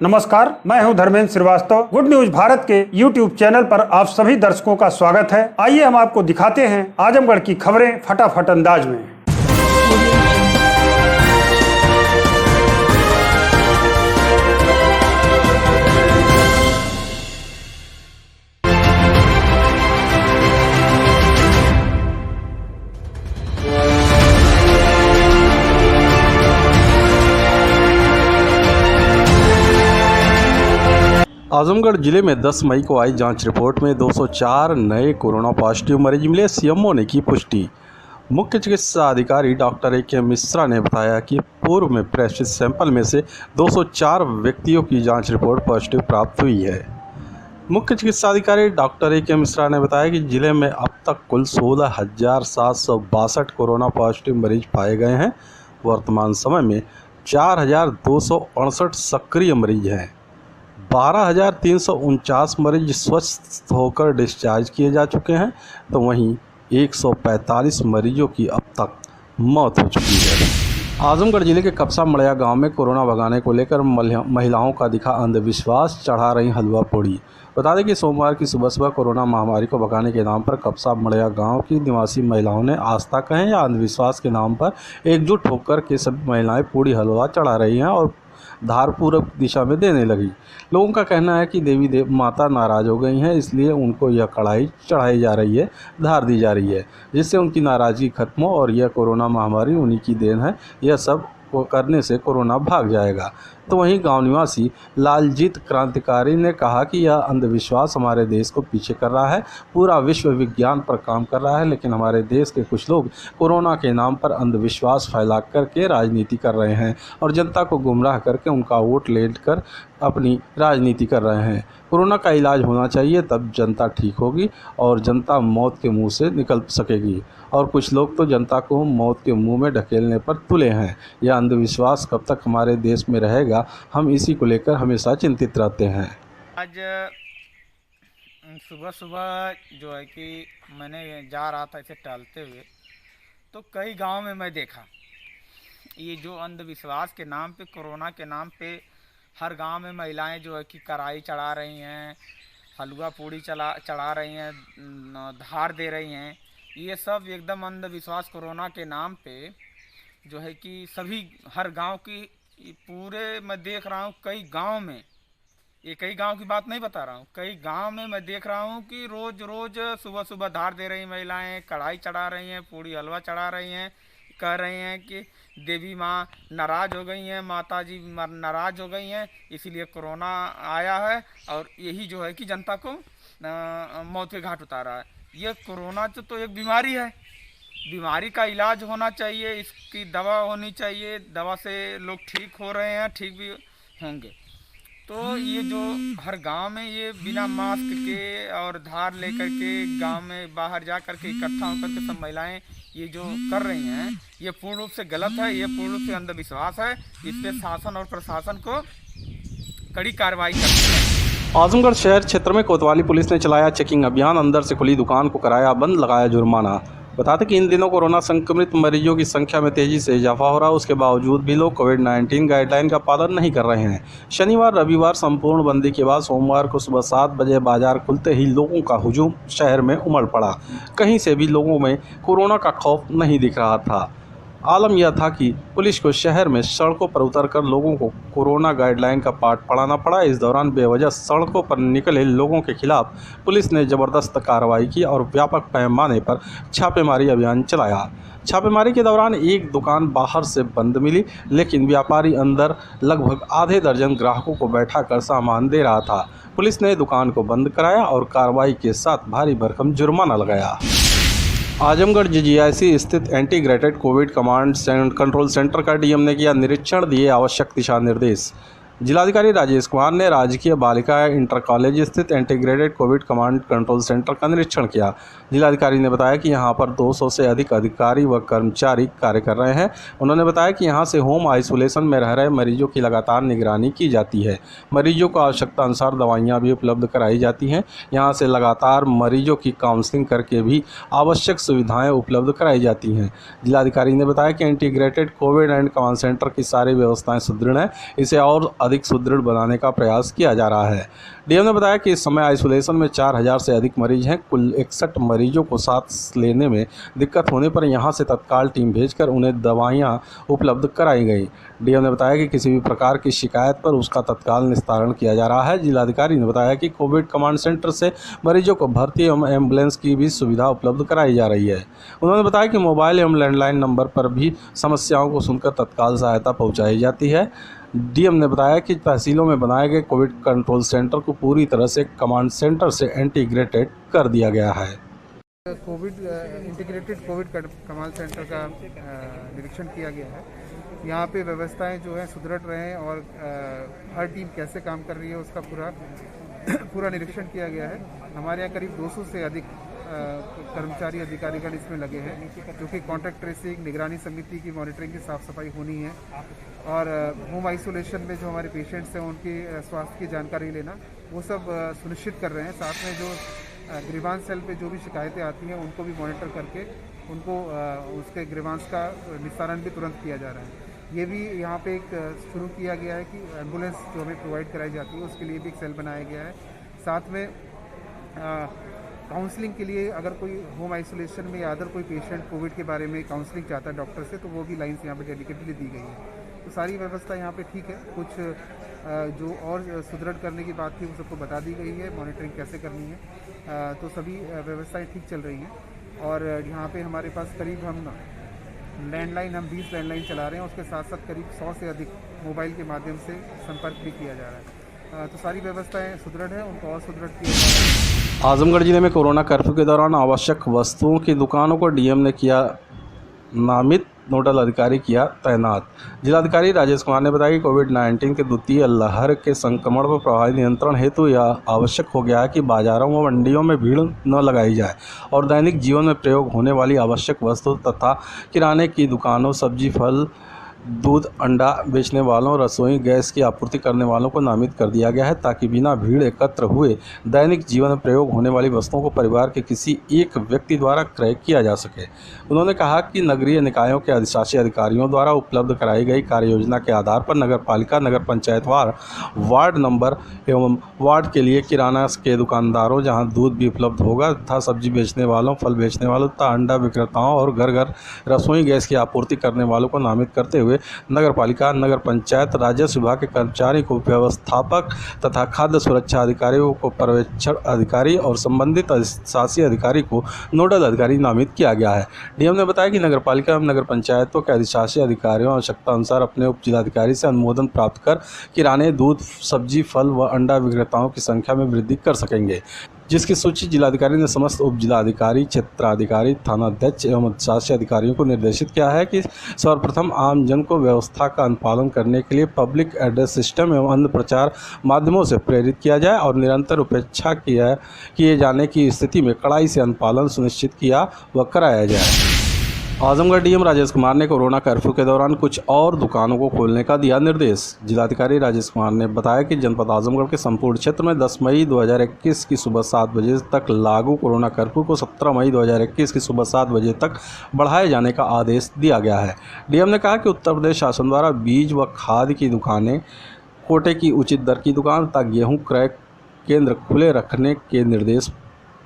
नमस्कार, मैं हूं धर्मेंद्र श्रीवास्तव। गुड न्यूज भारत के YouTube चैनल पर आप सभी दर्शकों का स्वागत है। आइए हम आपको दिखाते हैं आजमगढ़ की खबरें फटाफट अंदाज में। आजमगढ़ जिले में 10 मई को आई जांच रिपोर्ट में 204 नए कोरोना पॉजिटिव मरीज मिले। सीएमओ ने की पुष्टि। मुख्य चिकित्सा अधिकारी डॉक्टर ए.के. मिश्रा ने बताया कि पूर्व में प्रेषित सैंपल में से 204 व्यक्तियों की जांच रिपोर्ट पॉजिटिव प्राप्त हुई है। मुख्य चिकित्सा अधिकारी डॉक्टर ए.के. मिश्रा ने बताया कि जिले में अब तक कुल 16,762 कोरोना पॉजिटिव मरीज पाए गए हैं। वर्तमान समय में 4,268 सक्रिय मरीज हैं। 12,349 मरीज स्वस्थ होकर डिस्चार्ज किए जा चुके हैं, तो वहीं 145 मरीजों की अब तक मौत हो चुकी है। आजमगढ़ जिले के कपसा मड़िया गांव में कोरोना भगाने को लेकर महिलाओं का दिखा अंधविश्वास, चढ़ा रही हलवा पूड़ी। बता दें कि सोमवार की सुबह सुबह कोरोना महामारी को भगाने के नाम पर कपसा मड़िया गांव की निवासी महिलाओं ने आस्था कहें या अंधविश्वास के नाम पर एकजुट होकर के सभी महिलाएं पूड़ी हलवा चढ़ा रही हैं और धार पूरब दिशा में देने लगी। लोगों का कहना है कि देवी माता नाराज़ हो गई हैं, इसलिए उनको यह कढ़ाई चढ़ाई जा रही है, धार दी जा रही है, जिससे उनकी नाराज़गी खत्म हो और यह कोरोना महामारी उन्हीं की देन है। यह सब को करने से कोरोना भाग जाएगा। तो वहीं गांव निवासी लालजीत क्रांतिकारी ने कहा कि यह अंधविश्वास हमारे देश को पीछे कर रहा है। पूरा विश्व विज्ञान पर काम कर रहा है, लेकिन हमारे देश के कुछ लोग कोरोना के नाम पर अंधविश्वास फैला करके राजनीति कर रहे हैं और जनता को गुमराह करके उनका वोट लेकर अपनी राजनीति कर रहे हैं। कोरोना का इलाज होना चाहिए, तब जनता ठीक होगी और जनता मौत के मुंह से निकल सकेगी। और कुछ लोग तो जनता को मौत के मुंह में ढकेलने पर तुले हैं। यह अंधविश्वास कब तक हमारे देश में रहेगा, हम इसी को लेकर हमेशा चिंतित रहते हैं। आज सुबह सुबह जो है कि मैंने जा रहा था इसे टहलते हुए, तो कई गांव में मैं देखा ये जो अंधविश्वास के नाम पे, कोरोना के नाम पे हर गांव में महिलाएं जो है कि कढ़ाई चढ़ा रही हैं, हलवा पूड़ी चढ़ा रही हैं, धार दे रही हैं। ये सब एकदम अंधविश्वास कोरोना के नाम पे जो है कि सभी हर गांव की पूरे मैं देख रहा हूँ। कई गांव में, ये कई गांव की बात नहीं बता रहा हूँ, कई गांव में मैं देख रहा हूँ कि रोज़ रोज़ सुबह सुबह धार दे रही महिलाएं, कढ़ाई चढ़ा रही हैं, पूड़ी हलवा चढ़ा रही हैं, कह रही हैं कि देवी माँ नाराज़ हो गई हैं, माता जी नाराज़ हो गई हैं, इसीलिए कोरोना आया है और यही जो है कि जनता को मौत के घाट उतारा है। ये कोरोना तो एक बीमारी है, बीमारी का इलाज होना चाहिए, इसकी दवा होनी चाहिए, दवा से लोग ठीक हो रहे हैं, ठीक भी होंगे। तो ये जो हर गांव में ये बिना मास्क के और धार लेकर के गांव में बाहर जा कर के इकट्ठा होकर के सब महिलाएं ये जो कर रही हैं, ये पूर्ण रूप से गलत है, ये पूर्ण रूप से अंधविश्वास है। इस पे शासन और प्रशासन को कड़ी कार्रवाई करनी है। आजमगढ़ शहर क्षेत्र में कोतवाली पुलिस ने चलाया चेकिंग अभियान। अंदर से खुली दुकान को कराया बंद, लगाया जुर्माना। बता दें कि इन दिनों कोरोना संक्रमित मरीजों की संख्या में तेजी से इजाफा हो रहा है। उसके बावजूद भी लोग कोविड-19 गाइडलाइन का पालन नहीं कर रहे हैं। शनिवार रविवार संपूर्ण बंदी के बाद सोमवार को सुबह 7 बजे बाजार खुलते ही लोगों का हुजूम शहर में उमड़ पड़ा। कहीं से भी लोगों में कोरोना का खौफ नहीं दिख रहा था। आलम यह था कि पुलिस को शहर में सड़कों पर उतरकर लोगों को कोरोना गाइडलाइन का पाठ पढ़ाना पड़ा। इस दौरान बेवजह सड़कों पर निकले लोगों के खिलाफ पुलिस ने ज़बरदस्त कार्रवाई की और व्यापक पैमाने पर छापेमारी अभियान चलाया। छापेमारी के दौरान एक दुकान बाहर से बंद मिली, लेकिन व्यापारी अंदर लगभग आधे दर्जन ग्राहकों को बैठाकर सामान दे रहा था। पुलिस ने दुकान को बंद कराया और कार्रवाई के साथ भारी भरकम जुर्माना लगाया। आजमगढ़ जीजीआईसी स्थित integrated Covid command control centre का डीएम ने किया निरीक्षण, दिए आवश्यक दिशा निर्देश। जिलाधिकारी राजेश कुमार ने राजकीय बालिका इंटर कॉलेज स्थित integrated Covid command control centre का निरीक्षण किया। जिलाधिकारी ने बताया कि यहां पर 200 से अधिक अधिकारी व कर्मचारी कार्य कर रहे हैं। उन्होंने बताया कि यहां से होम आइसोलेशन में रह रहे मरीजों की लगातार निगरानी की जाती है। मरीजों को आवश्यकता अनुसार दवाइयाँ भी उपलब्ध कराई जाती हैं। यहाँ से लगातार मरीजों की काउंसलिंग करके भी आवश्यक सुविधाएँ उपलब्ध कराई जाती हैं। जिलाधिकारी ने बताया कि integrated Covid and command centre की सारी व्यवस्थाएँ सुदृढ़ हैं। इसे और अधिक सुदृढ़ बनाने का प्रयास किया जा रहा है। डीएम ने बताया कि इस समय आइसोलेशन में 4000 से अधिक मरीज हैं। कुल 61 मरीजों को सांस लेने में दिक्कत होने पर यहां से तत्काल टीम भेजकर उन्हें दवाइयां उपलब्ध कराई गई। डीएम ने बताया कि किसी भी प्रकार की शिकायत पर उसका तत्काल निस्तारण किया जा रहा है। जिलाधिकारी ने बताया कि कोविड कमांड सेंटर से मरीजों को भर्ती एवं एम्बुलेंस की भी सुविधा उपलब्ध कराई जा रही है। उन्होंने बताया कि मोबाइल एवं लैंडलाइन नंबर पर भी समस्याओं को सुनकर तत्काल सहायता पहुंचाई जाती है। डीएम ने बताया कि तहसीलों में बनाए गए कोविड कंट्रोल सेंटर को पूरी तरह से कमांड सेंटर से इंटीग्रेटेड कर दिया गया है। इंटीग्रेटेड कोविड कमांड सेंटर का निरीक्षण किया गया है। यहाँ पे व्यवस्थाएं जो है सुदृढ़ रहें और हर टीम कैसे काम कर रही है उसका पूरा निरीक्षण किया गया है। हमारे यहाँ करीब 200 से अधिक कर्मचारी अधिकारीगण इसमें लगे हैं, जो कि कॉन्टैक्ट ट्रेसिंग, निगरानी समिति की मॉनिटरिंग की साफ सफाई होनी है और होम आइसोलेशन में जो हमारे पेशेंट्स हैं उनकी स्वास्थ्य की जानकारी लेना, वो सब सुनिश्चित कर रहे हैं। साथ में जो ग्रीवांस सेल पे जो भी शिकायतें आती हैं उनको भी मॉनिटर करके उनको उसके ग्रीवांस का निस्तारण भी तुरंत किया जा रहा है। ये भी यहाँ पे एक शुरू किया गया है कि एम्बुलेंस जो हमें प्रोवाइड कराई जाती है उसके लिए भी एक सेल बनाया गया है। साथ में काउंसलिंग के लिए अगर कोई होम आइसोलेशन में या अदर कोई पेशेंट कोविड के बारे में काउंसलिंग चाहता है डॉक्टर से, तो वो भी लाइन्स यहाँ पे डेडिकेटली दी गई है। तो सारी व्यवस्था यहाँ पे ठीक है। कुछ जो और सुदृढ़ करने की बात थी वो सबको बता दी गई है, मॉनिटरिंग कैसे करनी है। तो सभी व्यवस्थाएं ठीक चल रही हैं और यहाँ पे हमारे पास करीब हम 20 लैंडलाइन चला रहे हैं। उसके साथ साथ करीब 100 से अधिक मोबाइल के माध्यम से संपर्क भी किया जा रहा है। तो सारी व्यवस्थाएं सुदृढ़ हैं, उनको और सुदृढ़ किया जा रहा है। आजमगढ़ जिले में कोरोना कर्फ्यू के दौरान आवश्यक वस्तुओं की दुकानों को डीएम ने किया नामित, नोडल अधिकारी किया तैनात। जिलाधिकारी राजेश कुमार ने बताया कि कोविड-19 के द्वितीय लहर के संक्रमण पर प्रभावी नियंत्रण हेतु यह आवश्यक हो गया है कि बाजारों व मंडियों में भीड़ न लगाई जाए और दैनिक जीवन में प्रयोग होने वाली आवश्यक वस्तु तथा किराने की दुकानों, सब्जी, फल, दूध, अंडा बेचने वालों, रसोई गैस की आपूर्ति करने वालों को नामित कर दिया गया है, ताकि बिना भीड़ एकत्र हुए दैनिक जीवन में प्रयोग होने वाली वस्तुओं को परिवार के किसी एक व्यक्ति द्वारा क्रय किया जा सके। उन्होंने कहा कि नगरीय निकायों के अधिशासी अधिकारियों द्वारा उपलब्ध कराई गई कार्य योजना के आधार पर नगर पालिका, नगर पंचायतवार, वार्ड नंबर एवं वार्ड के लिए किराना के दुकानदारों जहाँ दूध भी उपलब्ध होगा तथा सब्जी बेचने वालों, फल बेचने वालों तथा अंडा विक्रेताओं और घर घर रसोई गैस की आपूर्ति करने वालों को नामित करते हुए नगर पालिका, नगर पंचायत, राजस्व विभाग के कर्मचारी को व्यवस्थापक तथा खाद्य सुरक्षा अधिकारियों को पर्यवेक्षण अधिकारी और संबंधित अधिशासी अधिकारी को नोडल अधिकारी नामित किया गया है। डीएम ने बताया कि नगर पालिका एवं नगर पंचायतों के अधिशासी अधिकारियों आवश्यकता अनुसार अपने उप जिलाधिकारी से अनुमोदन प्राप्त कर किराने, दूध, सब्जी, फल व अंडा विक्रेताओं की संख्या में वृद्धि कर सकेंगे, जिसकी सूची जिलाधिकारी ने समस्त उप जिलाधिकारी, क्षेत्राधिकारी, थानाध्यक्ष एवं अधिशासी अधिकारियों को निर्देशित किया है कि सर्वप्रथम आम जन को व्यवस्था का अनुपालन करने के लिए पब्लिक एड्रेस सिस्टम एवं अन्य प्रचार माध्यमों से प्रेरित किया जाए और निरंतर उपेक्षा किए जाने की स्थिति में कड़ाई से अनुपालन सुनिश्चित किया व कराया जाए। आजमगढ़ डीएम राजेश कुमार ने कोरोना कर्फ्यू के दौरान कुछ और दुकानों को खोलने का दिया निर्देश। जिलाधिकारी राजेश कुमार ने बताया कि जनपद आजमगढ़ के संपूर्ण क्षेत्र में 10 मई 2021 की सुबह 7 बजे तक लागू कोरोना कर्फ्यू को 17 मई 2021 की सुबह 7 बजे तक बढ़ाए जाने का आदेश दिया गया है। डीएम ने कहा कि उत्तर प्रदेश शासन द्वारा बीज व खाद की दुकानें, कोटे की उचित दर की दुकान तथा गेहूँ क्रय केंद्र खुले रखने के निर्देश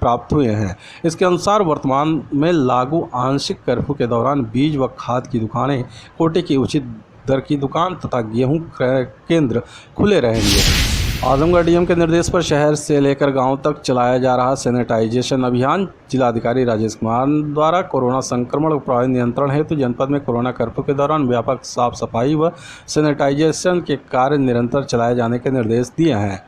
प्राप्त हुए हैं। इसके अनुसार वर्तमान में लागू आंशिक कर्फ्यू के दौरान बीज व खाद की दुकानें, कोटे की उचित दर की दुकान तथा गेहूं क्रय केंद्र खुले रहेंगे। आजमगढ़ डीएम के निर्देश पर शहर से लेकर गांव तक चलाया जा रहा सैनिटाइजेशन अभियान। जिलाधिकारी राजेश कुमार द्वारा कोरोना संक्रमण प्रभावी नियंत्रण हेतु जनपद में कोरोना कर्फ्यू के दौरान व्यापक साफ सफाई व सैनिटाइजेशन के कार्य निरंतर चलाए जाने के निर्देश दिए हैं।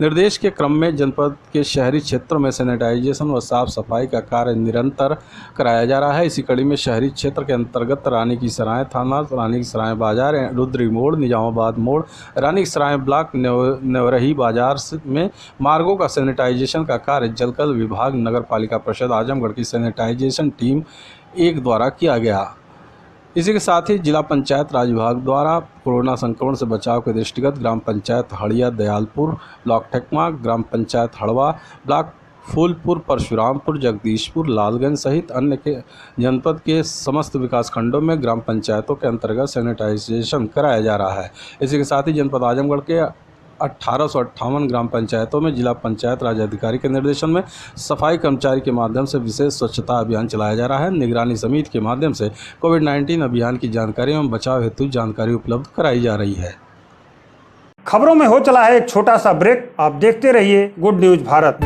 निर्देश के क्रम में जनपद के शहरी क्षेत्रों में सैनिटाइजेशन व साफ सफाई का कार्य निरंतर कराया जा रहा है। इसी कड़ी में शहरी क्षेत्र के अंतर्गत रानी की सराय थाना, रानी की सराय बाजार, रुद्री मोड़, निजामाबाद मोड़, रानी की सराय ब्लॉक, नेवरही बाजार में मार्गों का सैनिटाइजेशन का कार्य जलकल विभाग, नगर पालिका परिषद आजमगढ़ की सैनिटाइजेशन टीम 1 द्वारा किया गया। इसी के साथ ही जिला पंचायत राज विभाग द्वारा कोरोना संक्रमण से बचाव के दृष्टिगत ग्राम पंचायत हड़िया दयालपुर, ब्लॉक ठेकमा, ग्राम पंचायत हड़वा, ब्लॉक फूलपुर, परशुरामपुर, जगदीशपुर, लालगंज सहित अन्य के जनपद के समस्त विकास खंडों में ग्राम पंचायतों के अंतर्गत सैनिटाइजेशन कराया जा रहा है। इसी के साथ ही जनपद आजमगढ़ के 1858 ग्राम पंचायतों में जिला पंचायत राज अधिकारी के निर्देशन में सफाई कर्मचारी के माध्यम से विशेष स्वच्छता अभियान चलाया जा रहा है। निगरानी समिति के माध्यम से कोविड-19 अभियान की जानकारी एवं बचाव हेतु जानकारी उपलब्ध कराई जा रही है। खबरों में हो चला है एक छोटा सा ब्रेक। आप देखते रहिए गुड न्यूज भारत।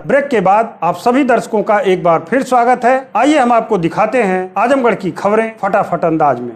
ब्रेक के बाद आप सभी दर्शकों का एक बार फिर स्वागत है। आइए हम आपको दिखाते हैं आजमगढ़ की खबरें फटाफट अंदाज में।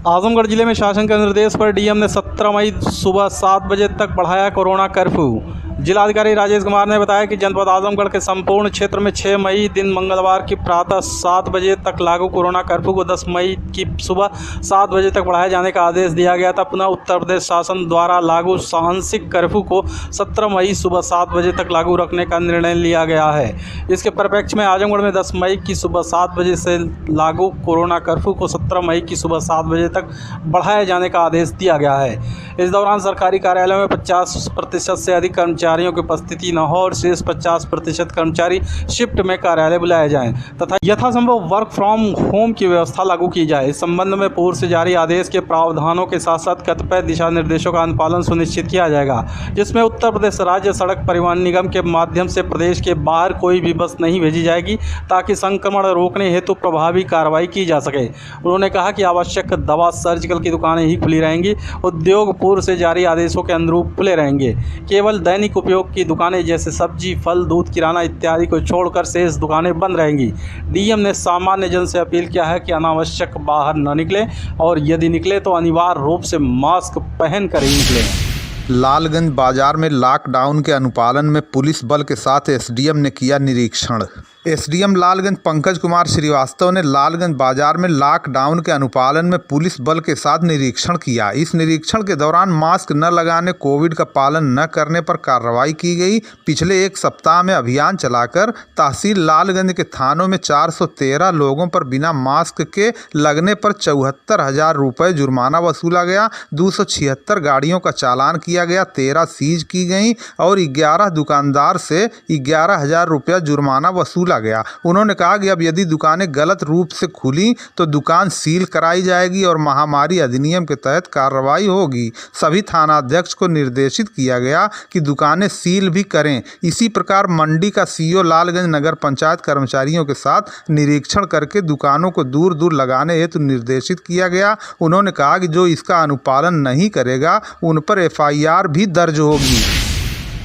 आजमगढ़ जिले में शासन के निर्देश पर डीएम ने 17 मई सुबह 7 बजे तक बढ़ाया कोरोना कर्फ्यू। जिलाधिकारी राजेश कुमार ने बताया कि जनपद आजमगढ़ के संपूर्ण क्षेत्र में 6 मई दिन मंगलवार की प्रातः 7 बजे तक लागू कोरोना कर्फ्यू को 10 मई की सुबह 7 बजे तक बढ़ाए जाने का आदेश दिया गया था। पुनः उत्तर प्रदेश शासन द्वारा लागू आंशिक कर्फ्यू को 17 मई सुबह 7 बजे तक लागू रखने का निर्णय लिया गया है। इसके परिप्रेक्ष्य में आजमगढ़ में 10 मई की सुबह 7 बजे से लागू कोरोना कर्फ्यू को 17 मई की सुबह 7 बजे तक बढ़ाए जाने का आदेश दिया गया है। इस दौरान सरकारी कार्यालयों में 50% से अधिक कर्मचारियों की उपस्थिति न हो और शेष 50% कर्मचारी शिफ्ट में कार्यालय बुलाए जाएं तथा यथासंभव वर्क फ्रॉम होम की व्यवस्था लागू की जाए। इस संबंध में पूर्व से जारी आदेश के प्रावधानों के साथ साथ कतिपय दिशा निर्देशों का अनुपालन सुनिश्चित किया जाएगा, जिसमें उत्तर प्रदेश राज्य सड़क परिवहन निगम के माध्यम से प्रदेश के बाहर कोई भी बस नहीं भेजी जाएगी ताकि संक्रमण रोकने हेतु प्रभावी कार्रवाई की जा सके। उन्होंने कहा कि आवश्यक दवा, सर्जिकल की दुकानें ही खुली रहेंगी। उद्योग पूर्व से जारी आदेशों के अनुरूप खुले रहेंगे। केवल दैनिक उपयोग की दुकानें जैसे सब्जी, फल, दूध, किराना इत्यादि को छोड़कर शेष दुकानें बंद रहेंगी। डीएम ने सामान्य जन से अपील किया है कि अनावश्यक बाहर न निकलें और यदि निकले तो अनिवार्य रूप से मास्क पहन कर ही निकलें। लालगंज बाजार में लॉकडाउन के अनुपालन में पुलिस बल के साथ एसडीएम ने किया निरीक्षण। एसडीएम लालगंज पंकज कुमार श्रीवास्तव ने लालगंज बाजार में लॉकडाउन के अनुपालन में पुलिस बल के साथ निरीक्षण किया। इस निरीक्षण के दौरान मास्क न लगाने, कोविड का पालन न करने पर कार्रवाई की गई। पिछले एक सप्ताह में अभियान चलाकर तहसील लालगंज के थानों में 413 लोगों पर बिना मास्क के लगने पर 74,000 रुपये जुर्माना वसूला गया। 276 गाड़ियों का चालान किया गया, 13 सीज की गई और 11 दुकानदार से 11,000 रुपया जुर्माना वसूला गया। उन्होंने कहा कि अब यदि दुकानें गलत रूप से खुली तो दुकान सील कराई जाएगी और महामारी अधिनियम के तहत कार्रवाई होगी। सभी थानाध्यक्ष को निर्देशित किया गया कि दुकानें सील भी करें। इसी प्रकार मंडी का सीओ लालगंज नगर पंचायत कर्मचारियों के साथ निरीक्षण करके दुकानों को दूर दूर लगाने हेतु निर्देशित किया गया। उन्होंने कहा कि जो इसका अनुपालन नहीं करेगा उन पर FIR भी दर्ज होगी।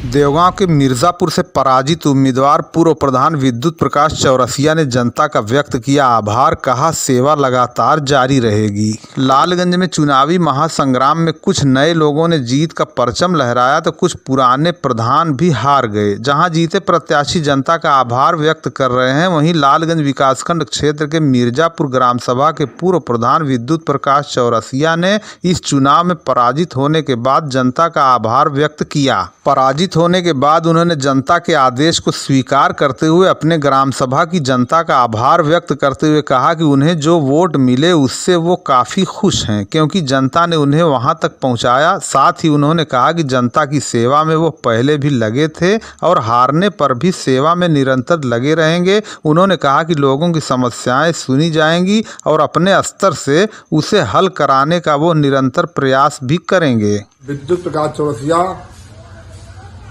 देवगांव के मिर्जापुर से पराजित उम्मीदवार पूर्व प्रधान विद्युत प्रकाश चौरसिया ने जनता का व्यक्त किया आभार, कहा सेवा लगातार जारी रहेगी। लालगंज में चुनावी महासंग्राम में कुछ नए लोगों ने जीत का परचम लहराया तो कुछ पुराने प्रधान भी हार गए। जहां जीते प्रत्याशी जनता का आभार व्यक्त कर रहे हैं, वहीं लालगंज विकासखंड क्षेत्र के मिर्जापुर ग्राम सभा के पूर्व प्रधान विद्युत प्रकाश चौरसिया ने इस चुनाव में पराजित होने के बाद जनता का आभार व्यक्त किया। पराजित होने के बाद उन्होंने जनता के आदेश को स्वीकार करते हुए अपने ग्राम सभा की जनता का आभार व्यक्त करते हुए कहा कि उन्हें जो वोट मिले उससे वो काफ़ी खुश हैं, क्योंकि जनता ने उन्हें वहां तक पहुंचाया। साथ ही उन्होंने कहा कि जनता की सेवा में वो पहले भी लगे थे और हारने पर भी सेवा में निरंतर लगे रहेंगे। उन्होंने कहा कि लोगों की समस्याएं सुनी जाएंगी और अपने स्तर से उसे हल कराने का वो निरंतर प्रयास भी करेंगे। विद्युत प्रकाश चौरसिया,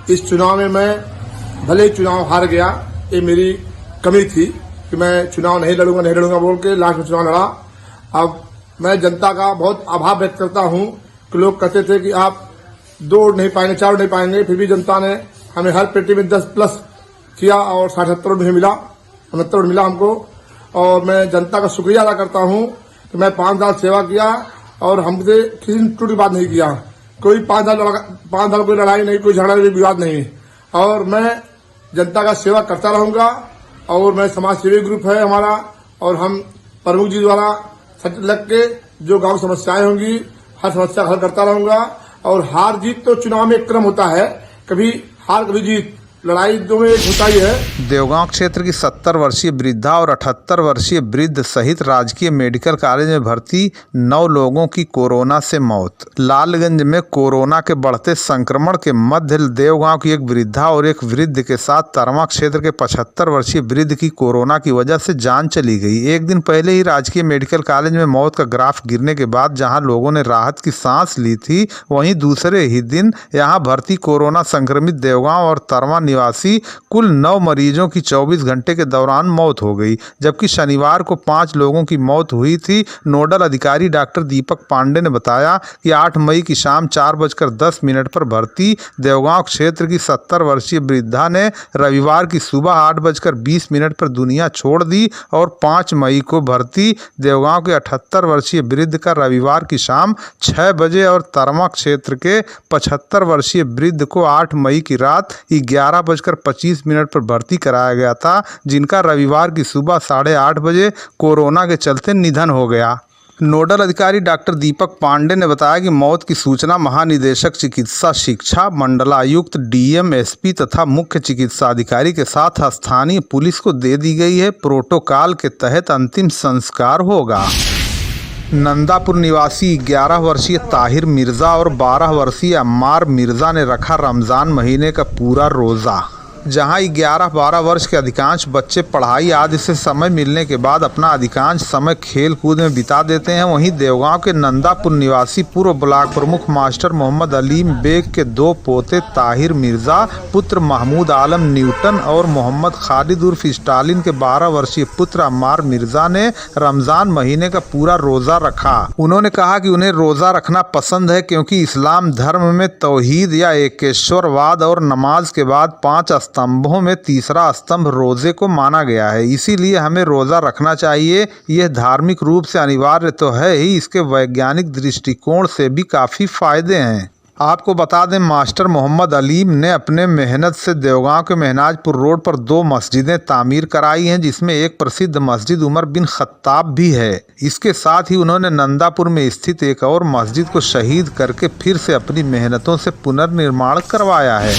इस चुनाव में मैं भले ही चुनाव हार गया, ये मेरी कमी थी कि मैं चुनाव नहीं लड़ूंगा बोल के लास्ट में चुनाव लड़ा। अब मैं जनता का बहुत आभार व्यक्त करता हूं कि लोग कहते थे कि आप 2 वोट नहीं पाएंगे, 4 वोट नहीं पाएंगे, फिर भी जनता ने हमें हर पेटी में 10+ किया और 67 वोट मुझे मिला, 69 वोट मिला हमको। और मैं जनता का शुक्रिया अदा करता हूं कि मैं 5 साल सेवा किया और हमसे किसी ने टूट की बात नहीं किया। कोई 5 साल कोई लड़ाई नहीं, कोई झगड़ा नहीं, विवाद नहीं। और मैं जनता का सेवा करता रहूंगा। और मैं समाज सेवी ग्रुप है हमारा और हम प्रमुख जी द्वारा लग के जो गांव समस्याएं होंगी हर समस्या का हल करता रहूंगा। और हार जीत तो चुनाव में एक क्रम होता है, कभी हार कभी जीत, लड़ाई दो में एक होता ही है। देवगांव क्षेत्र की 70 वर्षीय वृद्धा और 78 वर्षीय वृद्ध सहित राजकीय मेडिकल कॉलेज में भर्ती 9 लोगों की कोरोना से मौत। लालगंज में कोरोना के बढ़ते संक्रमण के मध्य देवगांव की एक वृद्धा और एक वृद्ध के साथ तरमा क्षेत्र के 75 वर्षीय वृद्ध की कोरोना की वजह से जान चली गई। एक दिन पहले ही राजकीय मेडिकल कॉलेज में मौत का ग्राफ गिरने के बाद जहां लोगों ने राहत की सांस ली थी, वहीं दूसरे ही दिन यहां भर्ती कोरोना संक्रमित देवगांव और तरमा निवासी कुल 9 मरीजों की 24 घंटे के दौरान मौत हो गई, जबकि शनिवार को 5 लोगों की मौत हुई थी। नोडल अधिकारी डॉक्टर दीपक पांडे ने बताया कि 8 मई की शाम 4:10 पर भर्ती देवगांव क्षेत्र की 70 वर्षीय वृद्धा ने रविवार की सुबह 8:20 पर दुनिया छोड़ दी और 5 मई को भर्ती देवगांव के 78 वर्षीय वृद्ध का रविवार की शाम 6 बजे और तरमा क्षेत्र के 75 वर्षीय वृद्ध को 8 मई की रात 11:25 पर भर्ती कराया गया था, जिनका रविवार की सुबह 8:30 बजे कोरोना के चलते निधन हो गया। नोडल अधिकारी डॉक्टर दीपक पांडे ने बताया कि मौत की सूचना महानिदेशक चिकित्सा शिक्षा, मंडलायुक्त, डीएम, एसपी तथा मुख्य चिकित्सा अधिकारी के साथ स्थानीय पुलिस को दे दी गई है। प्रोटोकॉल के तहत अंतिम संस्कार होगा। नंदापुर निवासी 11 वर्षीय ताहिर मिर्जा और 12 वर्षीय अम्मार मिर्जा ने रखा रमज़ान महीने का पूरा रोज़ा। जहां 11-12 वर्ष के अधिकांश बच्चे पढ़ाई आदि से समय मिलने के बाद अपना अधिकांश समय खेल कूद में बिता देते हैं, वहीं देवगांव के नंदापुर निवासी पूर्व ब्लॉक प्रमुख मास्टर मोहम्मद अलीम बेग के 2 पोते ताहिर मिर्जा, पुत्र महमूद आलम न्यूटन और मोहम्मद खालिद उर्फ स्टालिन के 12 वर्षीय पुत्र अम्मार मिर्जा ने रमज़ान महीने का पूरा रोज़ा रखा। उन्होंने कहा कि उन्हें रोज़ा रखना पसंद है क्योंकि इस्लाम धर्म में तौहीद या एकेश्वरवाद और नमाज के बाद 5 स्तंभों में तीसरा स्तंभ रोजे को माना गया है, इसीलिए हमें रोजा रखना चाहिए। यह धार्मिक रूप से अनिवार्य तो है ही, इसके वैज्ञानिक दृष्टिकोण से भी काफ़ी फायदे हैं। आपको बता दें, मास्टर मोहम्मद अलीम ने अपने मेहनत से देवगांव के महनाजपुर रोड पर 2 मस्जिदें तामीर कराई हैं, जिसमें एक प्रसिद्ध मस्जिद उमर बिन खत्ताब भी है। इसके साथ ही उन्होंने नंदापुर में स्थित एक और मस्जिद को शहीद करके फिर से अपनी मेहनतों से पुनर्निर्माण करवाया है।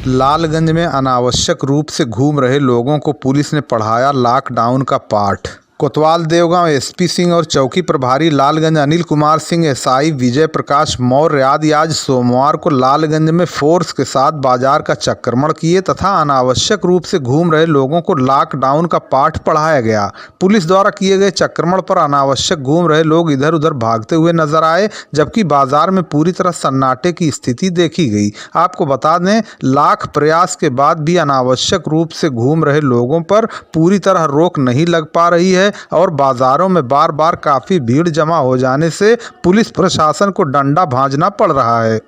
लालगंज में अनावश्यक रूप से घूम रहे लोगों को पुलिस ने पढ़ाया लॉकडाउन का पाठ। कोतवाल देवगांव एसपी सिंह और चौकी प्रभारी लालगंज अनिल कुमार सिंह, एसआई विजय प्रकाश मौर्य आदि आज सोमवार को लालगंज में फोर्स के साथ बाजार का चक्करमण किए तथा अनावश्यक रूप से घूम रहे लोगों को लॉकडाउन का पाठ पढ़ाया गया। पुलिस द्वारा किए गए चक्करमण पर अनावश्यक घूम रहे लोग इधर उधर भागते हुए नजर आए, जबकि बाजार में पूरी तरह सन्नाटे की स्थिति देखी गई। आपको बता दें, लाख प्रयास के बाद भी अनावश्यक रूप से घूम रहे लोगों पर पूरी तरह रोक नहीं लग पा रही है और बाजारों में बार बार काफी भीड़ जमा हो जाने से पुलिस प्रशासन को डंडा भांजना पड़ रहा है।